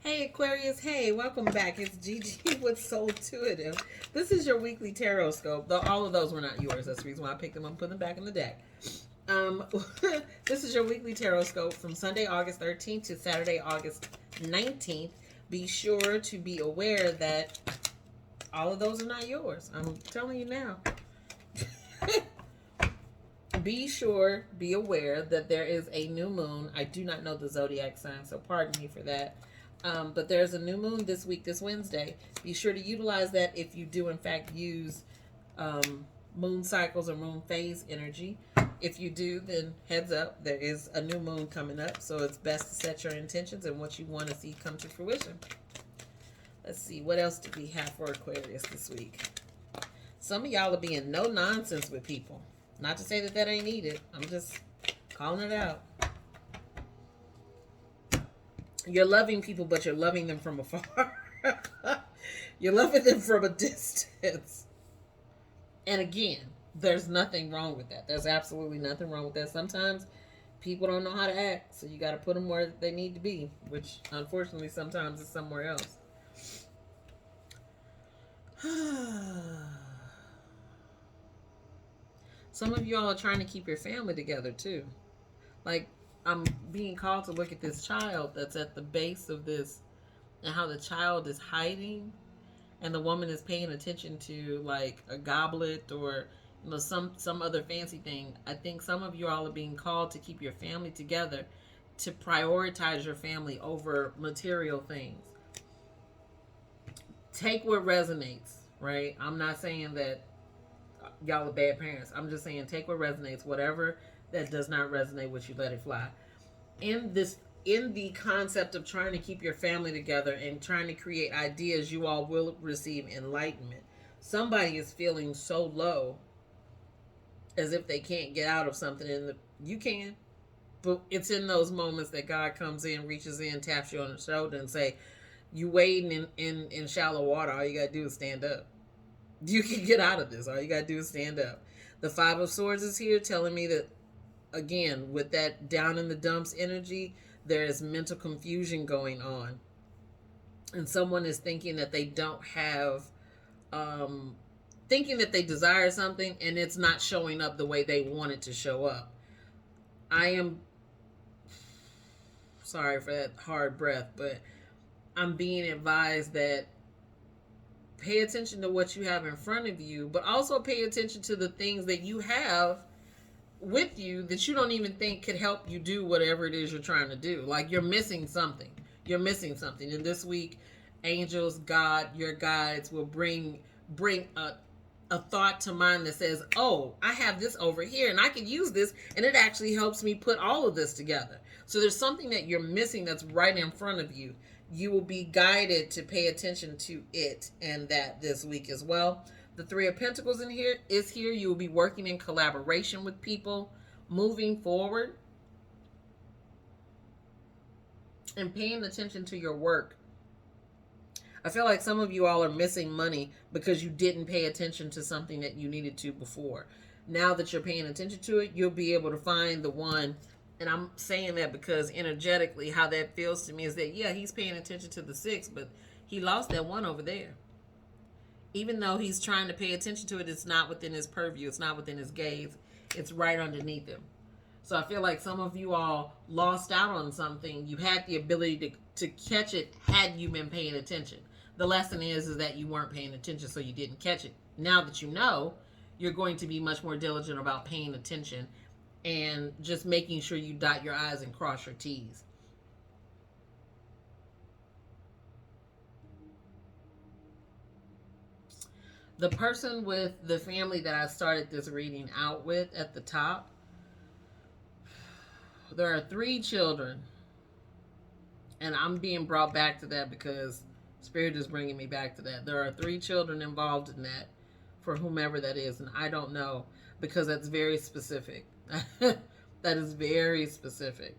Hey Aquarius, hey, welcome back. It's Gigi with Soul Intuitive. This is your weekly tarot scope. Though all of those were not yours. That's the reason why I picked them up and put them back in the deck. Um, this is your weekly tarot scope from Sunday, August 13th to Saturday, August 19th. Be sure to be aware that all of those are not yours. I'm telling you now. Be aware that there is a new moon. I do not know the zodiac sign, so pardon me for that. But there's a new moon this week, this Wednesday. Be sure to utilize that if you do, in fact, use moon cycles or moon phase energy. If you do, then heads up, there is a new moon coming up, so it's best to set your intentions and what you want to see come to fruition. Let's see, what else do we have for Aquarius this week? Some of y'all are being no nonsense with people. Not to say that that ain't needed. I'm just calling it out. You're loving people, but you're loving them from afar. You're loving them from a distance. And again, there's nothing wrong with that. There's absolutely nothing wrong with that. Sometimes people don't know how to act, so you got to put them where they need to be, which unfortunately sometimes is somewhere else. Some of y'all are trying to keep your family together too. Like, I'm being called to look at this child that's at the base of this and how the child is hiding and the woman is paying attention to like a goblet or some other fancy thing. I think some of you all are being called to keep your family together, to prioritize your family over material things. Take what resonates, right? I'm not saying that y'all are bad parents. I'm just saying take what resonates. Whatever that does not resonate with you, let it fly. In the concept of trying to keep your family together and trying to create ideas, you all will receive enlightenment. Somebody is feeling so low as if they can't get out of something, and you can. But it's in those moments that God comes in, reaches in, taps you on the shoulder and say, you wading in shallow water, all you gotta do is stand up. You can get out of this. All you gotta do is stand up. The Five of Swords is here telling me that, again, with that down in the dumps energy, there is mental confusion going on. And someone is thinking that they don't have, thinking that they desire something and it's not showing up the way they want it to show up. I am sorry for that hard breath, but I'm being advised that pay attention to what you have in front of you, but also pay attention to the things that you have with you that you don't even think could help you do whatever it is you're trying to do. Like you're missing something. You're missing something. And this week, angels, God, your guides will bring a thought to mind that says, oh, I have this over here and I can use this, and it actually helps me put all of this together. So there's something that you're missing that's right in front of you. You will be guided to pay attention to it and that this week as well. The Three of Pentacles is here. You will be working in collaboration with people, moving forward, and paying attention to your work. I feel like some of you all are missing money because you didn't pay attention to something that you needed to before. Now that you're paying attention to it, you'll be able to find the one. And I'm saying that because energetically, how that feels to me is that, yeah, he's paying attention to the 6, but he lost that one over there. Even though he's trying to pay attention to it, it's not within his purview. It's not within his gaze. It's right underneath him. So I feel like some of you all lost out on something. You had the ability to catch it had you been paying attention. The lesson is that you weren't paying attention, so you didn't catch it. Now that you know, you're going to be much more diligent about paying attention and just making sure you dot your I's and cross your T's. The person with the family that I started this reading out with at the top, there are 3 children. And I'm being brought back to that because Spirit is bringing me back to that. There are 3 children involved in that, for whomever that is. And I don't know, because that's very specific. That is very specific.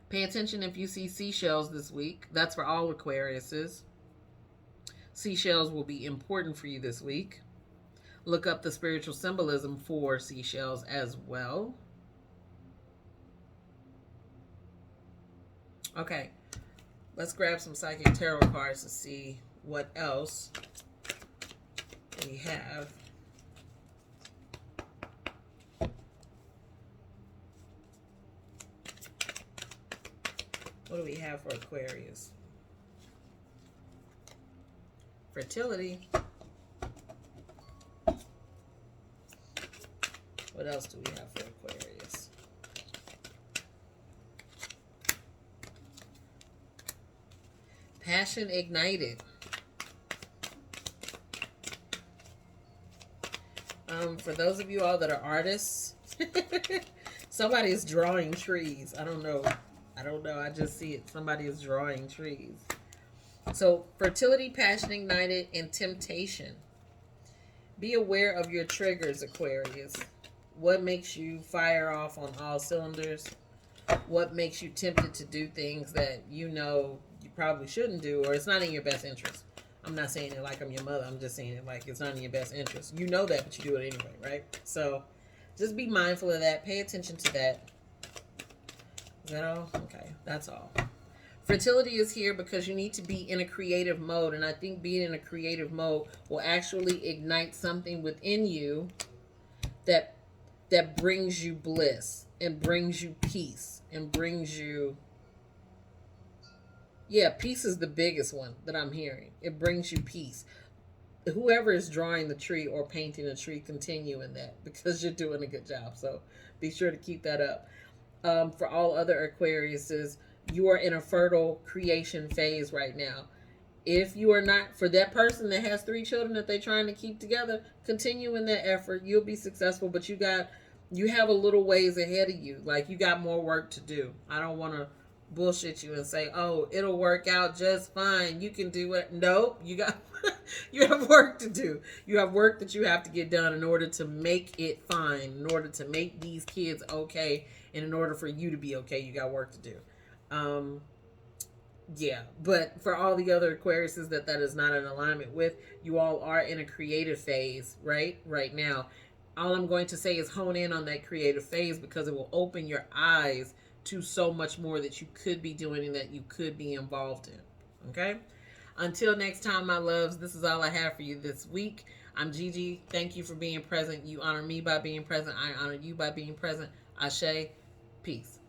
Pay attention if you see seashells this week. That's for all Aquariuses. Seashells will be important for you this week. Look up the spiritual symbolism for seashells as well. Okay, let's grab some psychic tarot cards to see what else we have. What do we have for Aquarius? Fertility. What else do we have for Aquarius? Passion ignited. For those of you all that are artists, somebody is drawing trees. I don't know. I just see it. Somebody is drawing trees. So, fertility, passion ignited, and temptation. Be aware of your triggers, Aquarius. What makes you fire off on all cylinders? What makes you tempted to do things that you know you probably shouldn't do, or it's not in your best interest? I'm not saying it like I'm your mother. I'm just saying it like it's not in your best interest. You know that, but you do it anyway, right? So just be mindful of that. Pay attention to that. Is that all? Okay, that's all. Fertility is here because you need to be in a creative mode, and I think being in a creative mode will actually ignite something within you that brings you bliss and brings you peace and brings you, yeah, peace is the biggest one that I'm hearing. It brings you peace. Whoever is drawing the tree or painting a tree, continue in that because you're doing a good job. So be sure to keep that up. For all other Aquariuses, you are in a fertile creation phase right now. If you are not, for that person that has 3 children that they're trying to keep together, continue in that effort. You'll be successful, but you have a little ways ahead of you. Like, you got more work to do. I don't want to bullshit you and say, oh, it'll work out just fine. You can do it. Nope. You have work to do. You have work that you have to get done in order to make it fine, in order to make these kids okay, and in order for you to be okay, you got work to do. Yeah, but for all the other Aquariuses that is not in alignment with, you all are in a creative phase, right now. All I'm going to say is hone in on that creative phase because it will open your eyes to so much more that you could be doing and that you could be involved in. Okay? Until next time, my loves, this is all I have for you this week. I'm Gigi. Thank you for being present. You honor me by being present. I honor you by being present. Ashe. Peace.